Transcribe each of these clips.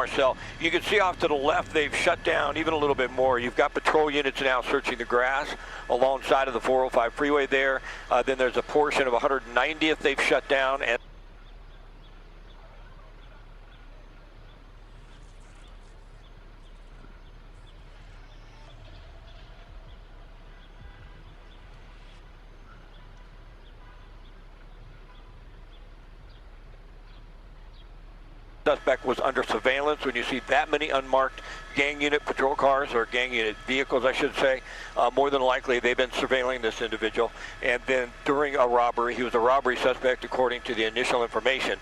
Marcel. You can see off to the left, they've shut down even a little bit more. You've got patrol units now searching the grass alongside of the 405 freeway there. Then there's a portion of 190th they've shut down. And suspect was under surveillance. When you see that many unmarked gang unit patrol cars, or gang unit vehicles, I should say, more than likely they've been surveilling this individual. And then during a robbery, he was a robbery suspect according to the initial information.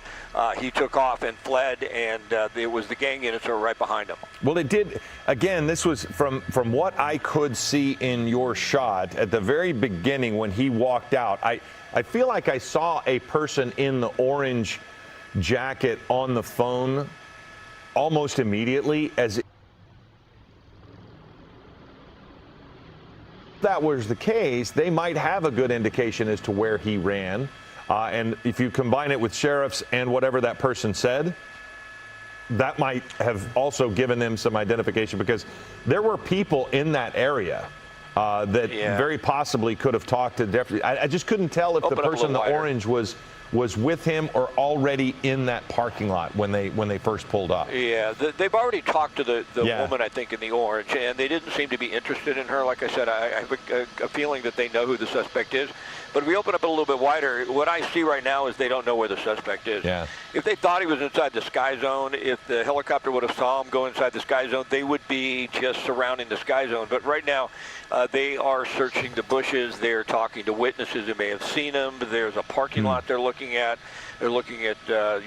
He took off and fled, and it was the gang units that were right behind him. Well, it did. Again, this was from what I could see in your shot at the very beginning when he walked out. I feel like I saw a person in the orange jacket on the phone almost immediately. As if that was the case, they might have a good indication as to where he ran. And if you combine it with sheriffs and whatever that person said, that might have also given them some identification, because there were people in that area that very possibly could have talked to deputy. I just couldn't tell if the person in the orange was with him or already in that parking lot when they first pulled up. Yeah, they've already talked to the woman, I think, in the orange, and they didn't seem to be interested in her. Like I said, I have a feeling that they know who the suspect is. But we open up a little bit wider. What I see right now is they don't know where the suspect is. Yeah. If they thought he was inside the sky zone, if the helicopter would have saw him go inside the sky zone, they would be just surrounding the sky zone. But right now, they are searching the bushes. They're talking to witnesses who may have seen him. There's a parking lot they're looking at. They're looking at,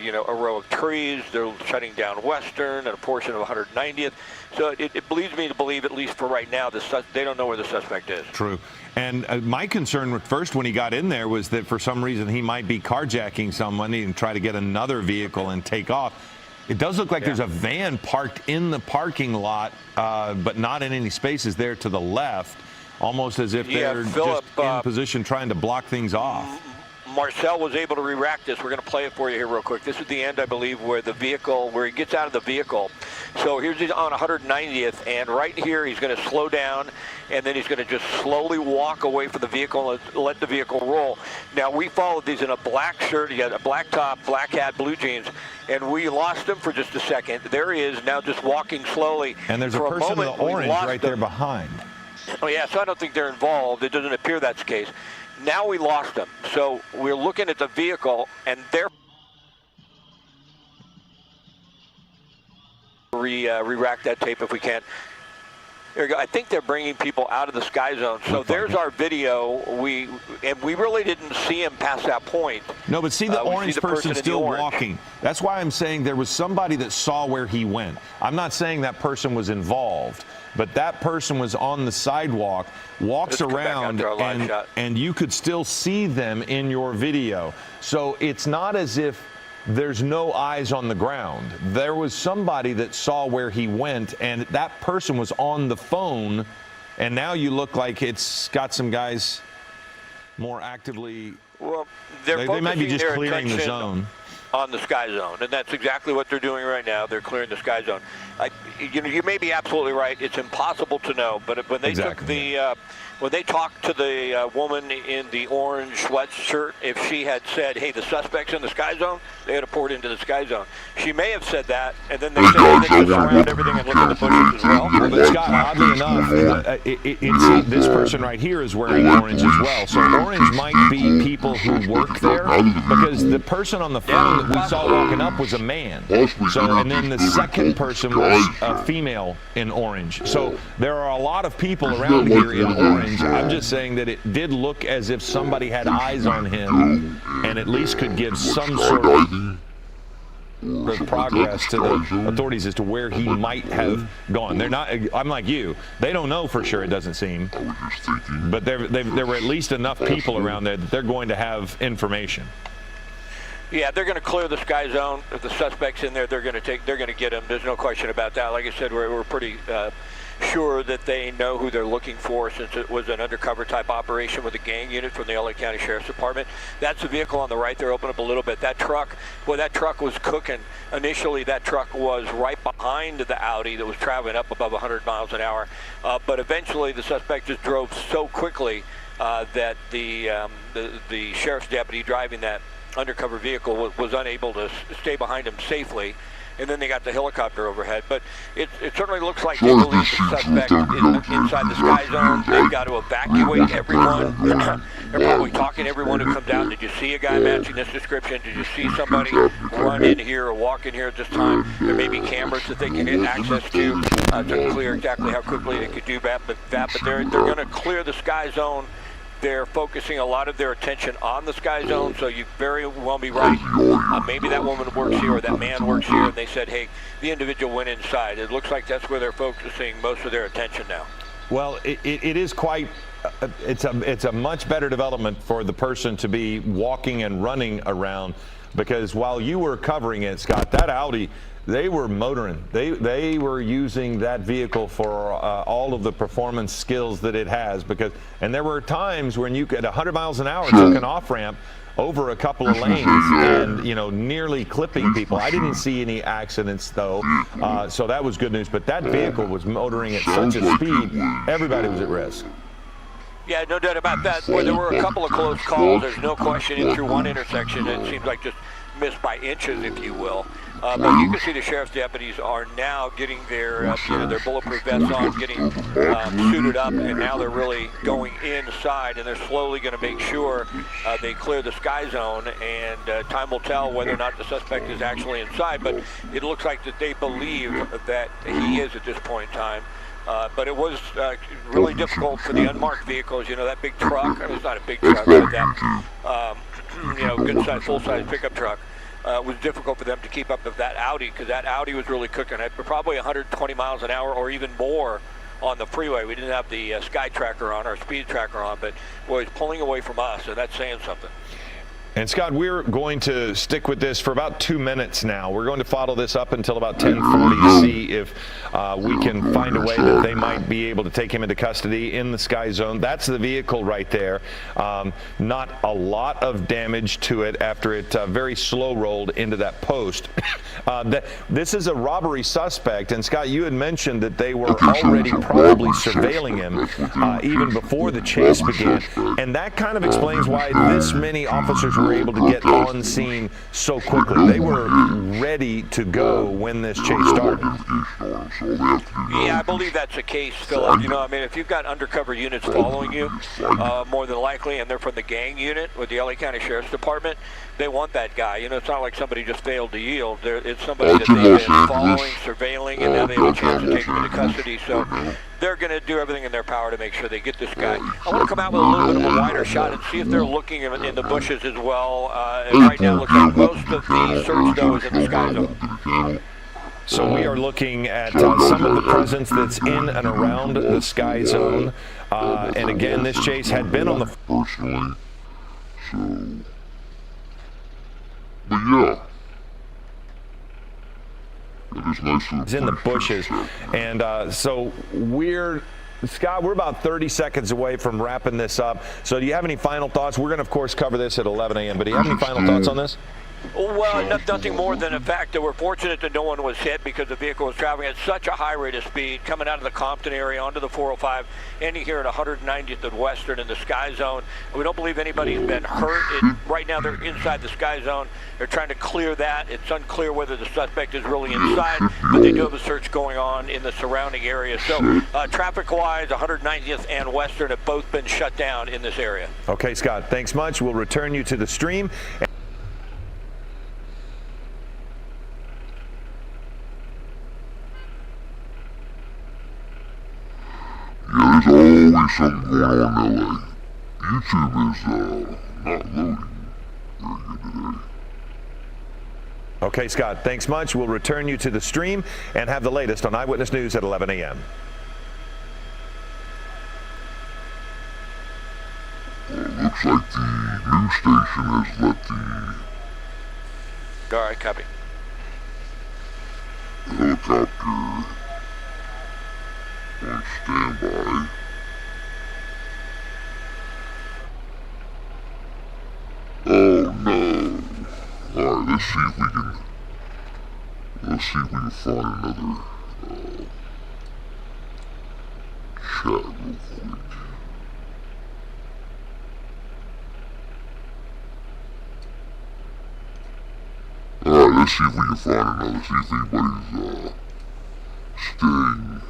you know, a row of trees. They're shutting down Western and a portion of 190th. So it leads me to believe, at least for right now, they don't know where the suspect is. True. And my concern first when he got in there was that for some reason he might be carjacking someone and try to get another vehicle and take off. It does look like there's a van parked in the parking lot, but not in any spaces there to the left, almost as if they're just in position trying to block things off. Marcel was able to re-rack this. We're going to play it for you here real quick. This is the end, I believe, where he gets out of the vehicle. So here's on 190th, and right here he's going to slow down, and then he's going to just slowly walk away from the vehicle and let the vehicle roll. Now, we followed these in a black shirt. He had a black top, black hat, blue jeans, and we lost him for just a second. There he is now, just walking slowly. And there's a person in the orange right there behind. Oh, yeah, so I don't think they're involved. It doesn't appear that's the case. Now we lost them. So we're looking at the vehicle, and they're re-rack that tape if we can. There we go. I think they're bringing people out of the sky zone. So there's our video. We really didn't see him past that point. No, but see the orange person still walking. That's why I'm saying there was somebody that saw where he went. I'm not saying that person was involved, but that person was on the sidewalk, walks around, and you could still see them in your video. So it's not as if there's no eyes on the ground. There was somebody that saw where he went, and that person was on the phone, and now you look like it's got some guys more actively. Well, they might be just clearing the zone. On the sky zone, and that's exactly what they're doing right now. They're clearing the sky zone. You may be absolutely right. It's impossible to know, but when they took the when they talked to the woman in the orange sweatshirt, if she had said, "Hey, the suspect's in the sky zone," they would have poured into the sky zone. She may have said that, and then they said they just surround everything and look at the bushes as well. But Scott, oddly enough, this person right here is wearing orange as well. So orange might be people who work there, because the person on the phone that we saw walking up was a man. So, and then the second person was a female in orange. So there are a lot of people around here in orange. I'm just saying that it did look as if somebody had eyes on him and at least could give some sort of progress to the authorities as to where he might have gone. They're not, I'm like you, they don't know for sure, it doesn't seem, but there were at least enough people around there that they're going to have information. Yeah, they're going to clear the sky zone. If the suspect's in there, they're going to get him. There's no question about that. Like I said, we're pretty sure that they know who they're looking for, since it was an undercover type operation with a gang unit from the LA County Sheriff's Department. That's the vehicle on the right there. Open up a little bit. That truck, boy, that truck was cooking. Initially, that truck was right behind the Audi that was traveling up above 100 miles an hour. But eventually, the suspect just drove so quickly that the sheriff's deputy driving that undercover vehicle was unable to stay behind him safely, and then they got the helicopter overhead. But it certainly looks like they believe the suspect is inside the sky zone. They've got to evacuate everyone. They're probably talking to everyone who comes out. Did you see a guy matching this description? Did you see somebody run in here or walk in here at this time? There may be cameras that they can get access to clear exactly how quickly they could do that. But they're going to clear the sky zone. They're focusing a lot of their attention on the sky zone, so you very well be right. Maybe that woman works here or that man works here, and they said, hey, the individual went inside. It looks like that's where they're focusing most of their attention now. Well, it is quite, it's a much better development for the person to be walking and running around, because while you were covering it, Scott, that Audi, they were motoring. They were using that vehicle for all of the performance skills that it has, and there were times when you could 100 miles an hour took an off ramp over a couple of lanes and nearly clipping people. I didn't see any accidents though, so that was good news. But that vehicle was motoring at such a speed, everybody was at risk. Yeah, no doubt about that. Boy, there were a couple of close calls. There's no question in through one intersection. It seems like just missed by inches, if you will. But you can see the sheriff's deputies are now getting their bulletproof vests on, getting suited up, and now they're really going inside, and they're slowly going to make sure they clear the sky zone, and time will tell whether or not the suspect is actually inside, but it looks like that they believe that he is at this point in time. But it was really difficult for the unmarked vehicles. That big truck, I mean, it's not a big truck, but that, good size, full-size pickup truck. Was difficult for them to keep up with that Audi, because that Audi was really cooking at probably 120 miles an hour or even more on the freeway. We didn't have the sky tracker on, our speed tracker on, but boy, it's pulling away from us, so that's saying something. And Scott, we're going to stick with this for about 2 minutes now. We're going to follow this up until about 10:40 to see if we can find a way that they might be able to take him into custody in the sky zone. That's the vehicle right there. Not a lot of damage to it after it very slow rolled into that post. This is a robbery suspect, and Scott, you had mentioned that they were already probably surveilling him even before the chase began, and that kind of explains why this many officers were able to get on scene so quickly. They were ready to go when this chase started. Yeah, I believe that's the case, Philip. If you've got undercover units following you, more than likely, and they're from the gang unit with the LA County Sheriff's Department, they want that guy. It's not like somebody just failed to yield. It's somebody that they've been following, surveilling, and now they have a chance to take him into custody. So they're going to do everything in their power to make sure they get this guy. I want to come out with a little bit of a wider shot and see if they're looking in the bushes as well. And right now, it looks like most of the search, though, is in the sky zone. So we are looking at some of the presence that's in and around the sky zone. And again, this chase had been on the... Personally, so... But yeah. It is nice. It's in the bushes. And so Scott, we're about 30 seconds away from wrapping this up. So do you have any final thoughts? We're going to, of course, cover this at 11 a.m., but do you have any final thoughts on this? Well, nothing more than the fact that we're fortunate that no one was hit, because the vehicle was traveling at such a high rate of speed, coming out of the Compton area onto the 405, ending here at 190th and Western in the sky zone. We don't believe anybody's been hurt. Right now, they're inside the sky zone. They're trying to clear that. It's unclear whether the suspect is really inside, but they do have a search going on in the surrounding area. So traffic-wise, 190th and Western have both been shut down in this area. Okay, Scott, thanks much. We'll return you to the stream. Yeah, there's always something going on in LA. YouTube is not loading very good today. Okay, Scott, thanks much. We'll return you to the stream and have the latest on Eyewitness News at 11 a.m. Looks like the news station has let the All right, copy. Helicopter on standby. Oh no. Alright, let's see if we can find another chat real quick. Alright, let's see if we can find another, see if anybody's staying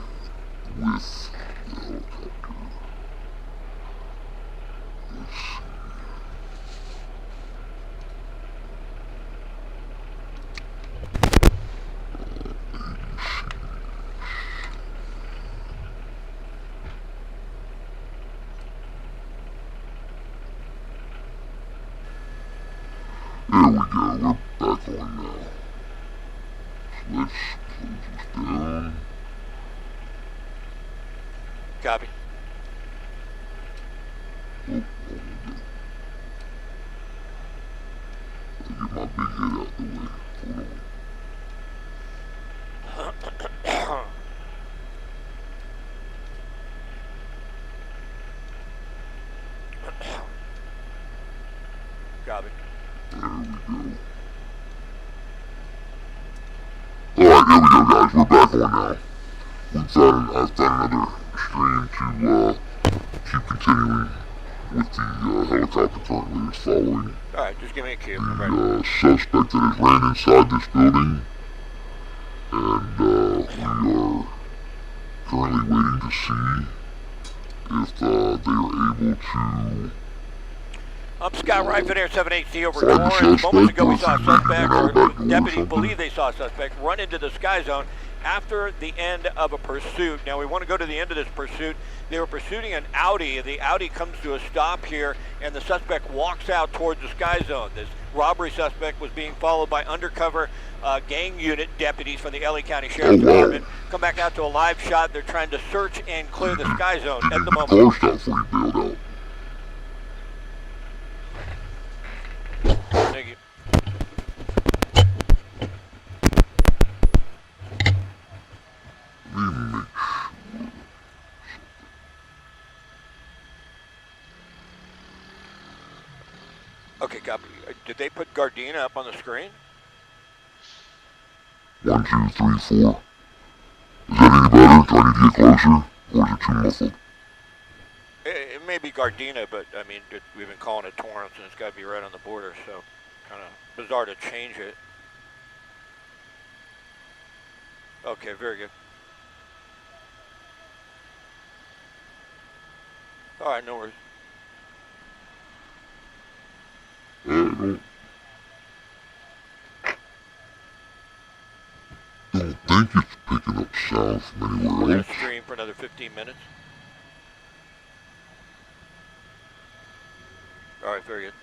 with the helicopter. Let's see. There we go, we're back on now. So let's close this down. Copy. Oh, there we go. I'll get my big head out the way. Hold on. Copy. There we go. Alright, there we go, guys. We're back on now. I've found another stream to keep continuing with the helicopter currently is following All right, just give me a cue. the suspect that has ran inside this building. And we are currently waiting to see if they are able to... Scott Rife Air 7HC over Find the Torrance. Moments ago we saw a suspect, suspect, or or back door or deputies something. believe they saw a suspect, run into the Sky Zone after the end of a pursuit. Now we want to go to the end of this pursuit. They were pursuing an Audi. The Audi comes to a stop here, and the suspect walks out towards the Sky Zone. This robbery suspect was being followed by undercover gang unit deputies from the LA County Sheriff's Department. Come back out to a live shot. They're trying to search and clear the Sky Zone at the moment. Car stop before you bailed out. Thank you. Let me make sure. Okay, copy. Did they put Gardena up on the screen? 1, 2, 3, 4. Is that any better? Do I need to get closer? Or is it too muffled? It may be Gardena, but I mean, we've been calling it Torrance, and it's got to be right on the border, so kind of bizarre to change it. Okay, very good. All right, no worries. Don't think it's picking up sound from We're anywhere going else. to stream for another 15 minutes. All right, very good.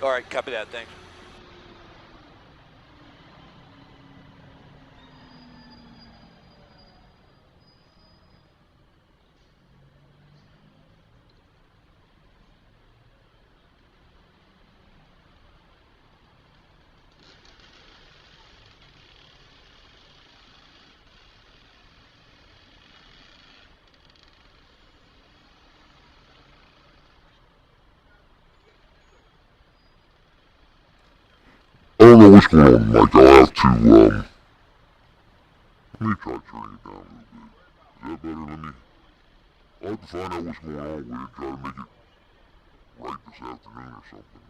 All right, copy that, thanks. I don't know what's going on, Mike. I'll have to, let me try turning it down a little bit. Is that better? I'll have to find out what's going on with it, try to make it right this afternoon or something.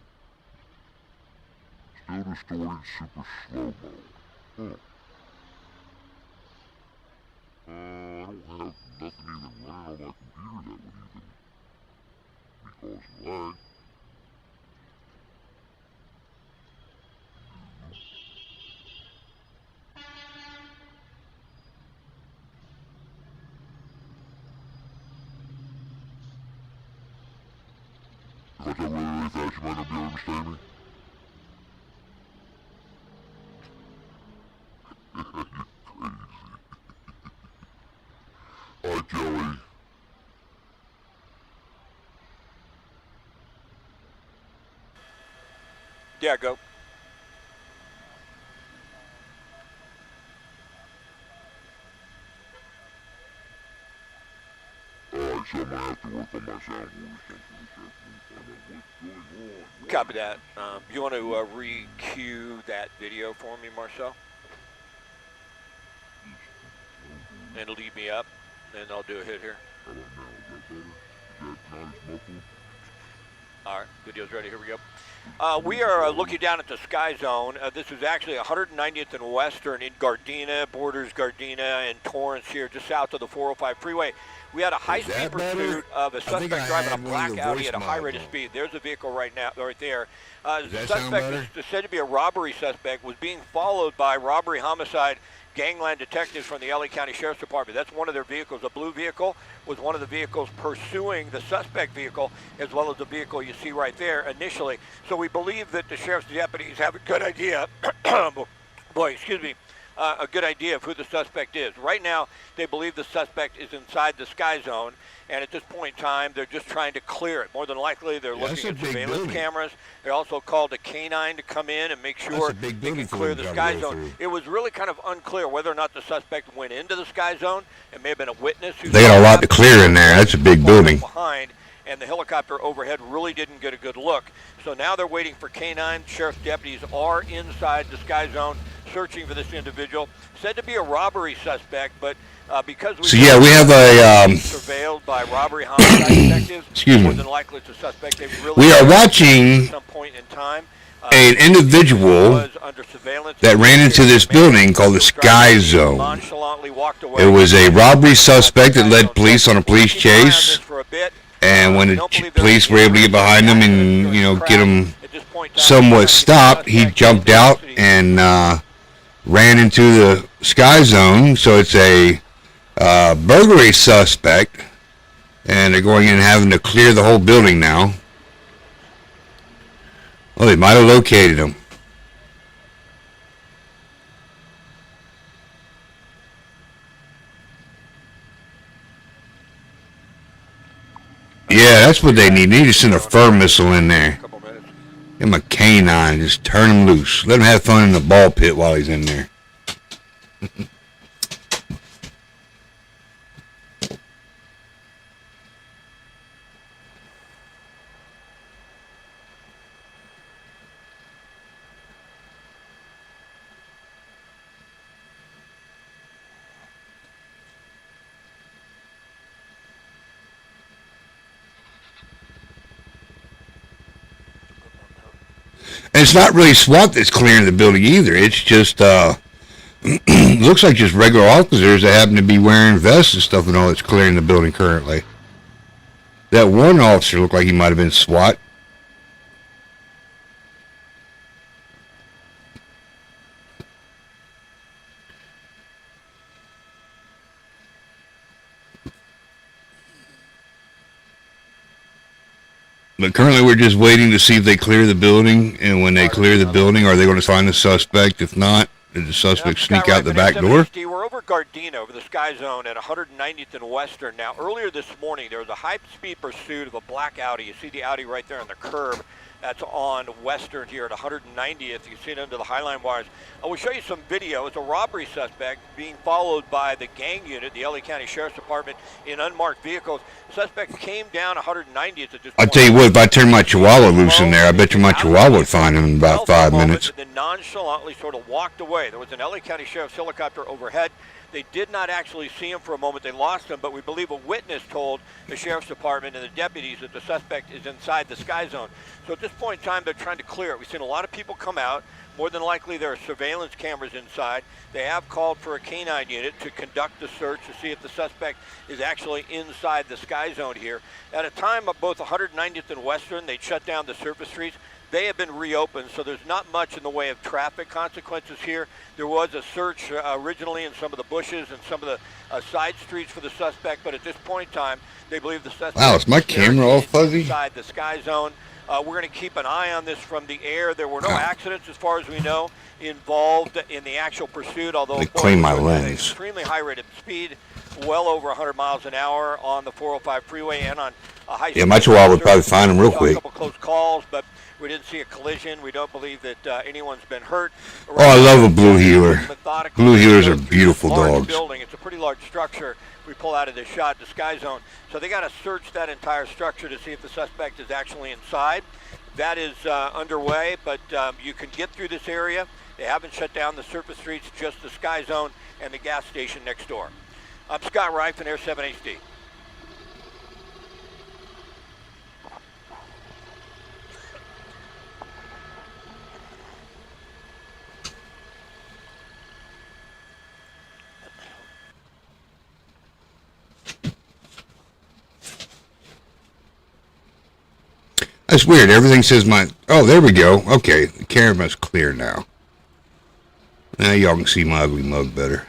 Still distorted, super slow-mo. Huh. I don't have nothing even running on my computer that would even be causing lag. If I talk really fast, you might not be able to understand me. Hi, Kelly. Yeah, go. Alright, so I'm gonna have to work on my sound voice this afternoon to find out what's going on. Copy that. You want to re-cue that video for me, Marcel? And lead me up, and I'll do a hit here. How about now? Is that better? Is that not as muffled? All right, video's ready. Here we go. We are looking down at the Sky Zone. This is actually 190th and Western in Gardena, borders Gardena and Torrance here, just south of the 405 freeway. We had a high-speed pursuit of a suspect driving a black Audi at a high rate of speed. There's a vehicle right now, right there. The suspect is said to be a robbery suspect, was being followed by robbery homicide gangland detectives from the LA County Sheriff's Department. That's one of their vehicles. A blue vehicle was one of the vehicles pursuing the suspect vehicle, as well as the vehicle you see right there initially. So we believe that the sheriff's deputies have a good idea, a good idea of who the suspect is. Right now, they believe the suspect is inside the Sky Zone, and at this point in time, they're just trying to clear it. More than likely, they're looking at surveillance cameras. They also called a canine to come in and make sure they can clear the Sky Zone. It was really kind of unclear whether or not the suspect went into the Sky Zone. It may have been a witness. They got a lot to clear in there. That's a big building. Behind, and the helicopter overhead really didn't get a good look. So now they're waiting for canine. Sheriff's deputies are inside the Sky Zone searching for this individual. Said to be a robbery suspect, but because we we have a surveilled by robbery homicide detectives, excuse me. more than likely it's a suspect. They really We are watching at some point in time, an individual was under surveillance that ran into this building called the Sky Zone. nonchalantly walked away. It was a robbery suspect that led police on a police chase, and when the police were able to get behind him and get him somewhat stopped, he jumped out and ran into the Sky Zone. So it's a burglary suspect, and they're going in and having to clear the whole building now. Oh, they might have located him. Yeah, that's what they need. They need to send a fur missile in there. Give him a canine. Just turn him loose. Let him have fun in the ball pit while he's in there. And it's not really SWAT that's clearing the building either. It's just, looks like just regular officers that happen to be wearing vests and stuff and all that's clearing the building currently. That one officer looked like he might have been SWAT. But currently we're just waiting to see if they clear the building, and when they clear the building, are they going to find the suspect? If not, did the suspect sneak out the back door? We're over Gardena, over the Sky Zone at 190th and Western. Now, earlier this morning, there was a high-speed pursuit of a black Audi. You see the Audi right there on the curb. That's on Western here at 190th. You can see it under the Highline wires. I will show you some video. It's a robbery suspect being followed by the gang unit, the LA County Sheriff's Department, in unmarked vehicles. The suspect came down 190th at this point. I'll tell you what, if I turn my Chihuahua loose in there, I bet you my Chihuahua would find him in about 5 minutes. And then nonchalantly sort of walked away. There was an LA County Sheriff's helicopter overhead. They did not actually see him for a moment. They lost him, but we believe a witness told the Sheriff's Department and the deputies that the suspect is inside the Sky Zone. So at this point in time, they're trying to clear it. We've seen a lot of people come out. More than likely, there are surveillance cameras inside. They have called for a canine unit to conduct the search to see if the suspect is actually inside the Sky Zone here. At a time of both 190th and Western, they'd shut down the surface streets. They have been reopened, so there's not much in the way of traffic consequences here. There was a search originally in some of the bushes and some of the side streets for the suspect, but at this point in time, they believe the suspect is my camera all fuzzy? Inside the Sky Zone. We're going to keep an eye on this from the air. There were no accidents, as far as we know, involved in the actual pursuit, although clean my lens. extremely high rate of speed. well over 100 miles an hour on the 405 freeway and on a high speed. Yeah, my chihuahua would probably find him real quick. A couple close calls, but we didn't see a collision. We don't believe that anyone's been hurt. Oh, I love a blue heeler. Blue heelers are beautiful dogs. Building. It's a pretty large structure. We pull out of this shot, the Sky Zone. So they got to search that entire structure to see if the suspect is actually inside. That is underway, but you can get through this area. They haven't shut down the surface streets, just the Sky Zone and the gas station next door. I'm Scott Reif in Air 7 HD. That's weird. Everything says my... Oh, there we go. Okay, the camera's clear now. Now y'all can see my ugly mug better.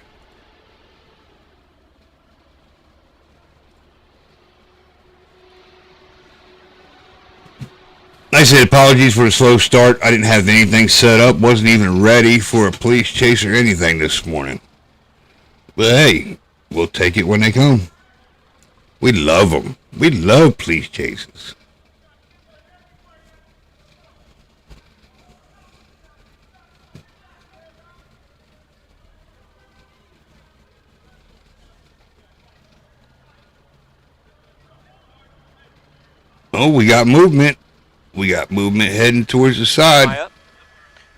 I said apologies for the slow start. I didn't have anything set up. Wasn't even ready for a police chase or anything this morning. But hey, we'll take it when they come. We love them. We love police chases. Oh, we got movement. We got movement heading towards the side.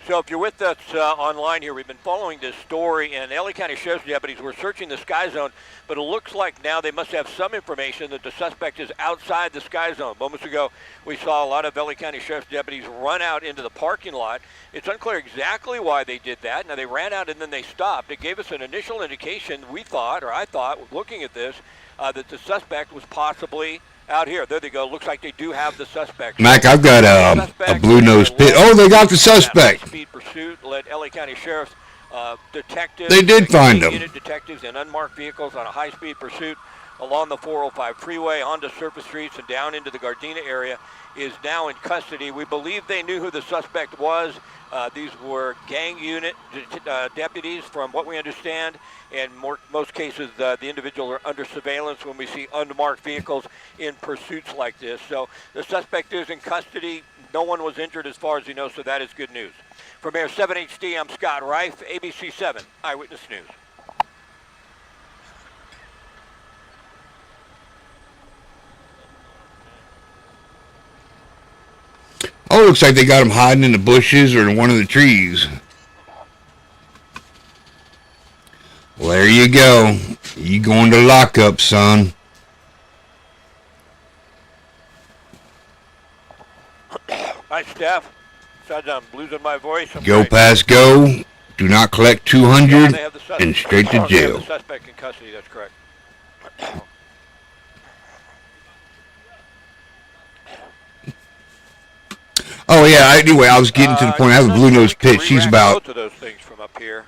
So if you're with us online here, we've been following this story, and LA County Sheriff's deputies were searching the Sky Zone, but it looks like now they must have some information that the suspect is outside the Sky Zone. Moments ago, we saw a lot of LA County Sheriff's deputies run out into the parking lot. It's unclear exactly why they did that. Now, they ran out and then they stopped. It gave us an initial indication, we thought, or I thought, looking at this, that the suspect was possibly out here. There they go. Looks like they do have the suspect. Mac, I've got a blue nose pit. Oh, they got the suspect. Speed pursuit led LA County Sheriff's detectives. They did find him. Unit detectives in unmarked vehicles on a high-speed pursuit along the 405 freeway onto surface streets and down into the Gardena area is now in custody. We believe they knew who the suspect was. These were gang unit deputies, from what we understand. In most cases, the individuals are under surveillance when we see unmarked vehicles in pursuits like this. So the suspect is in custody. No one was injured as far as we know, so that is good news. From Air 7 HD, I'm Scott Reif, ABC 7 Eyewitness News. Oh, looks like they got him hiding in the bushes or in one of the trees. Well, there you go. You going to lockup, son. Hi, Steph. Besides, I'm losing my voice. Go past go. Do not collect 200 and straight to They have jail. the suspect in custody, that's correct. Oh yeah. Anyway, I was getting to the point. I have a blue nose pit. She's about. Both of those things from up here.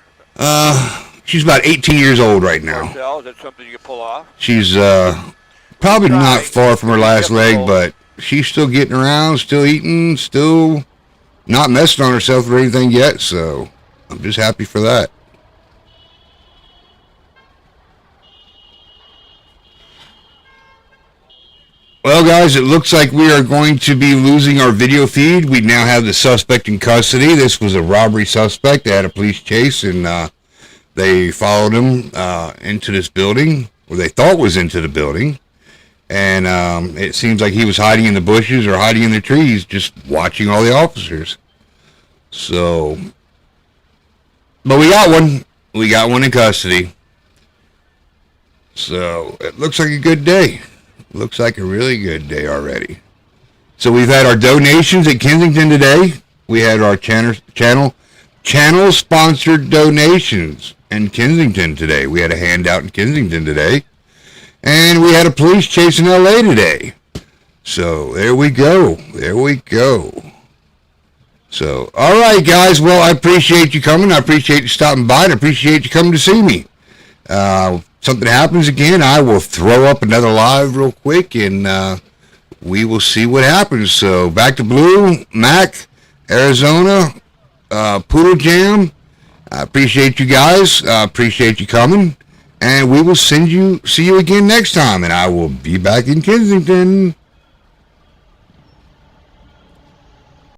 She's about 18 years old right now. Is that something you can pull off? She's probably not far from her last leg, but she's still getting around, still eating, still not messing on herself or anything yet. So I'm just happy for that. Well, guys, it looks like we are going to be losing our video feed. We now have the suspect in custody. This was a robbery suspect. They had a police chase, and they followed him into this building, or they thought was into the building. And it seems like he was hiding in the bushes or hiding in the trees, just watching all the officers. So, but we got one. We got one in custody. So, it looks like a good day. Looks like a really good day already. So we've had our donations at Kensington today. We had our channel sponsored donations in Kensington today. We had a handout in Kensington today. And we had a police chase in LA today. So there we go. There we go. So, all right, guys. Well, I appreciate you coming. I appreciate you stopping by. And I appreciate you coming to see me. Something happens again, I will throw up another live real quick, and we will see what happens. So back to Blue, Mac, Arizona, Poodle Jam. I appreciate you guys. I appreciate you coming. And we will see you again next time. And I will be back in Kensington.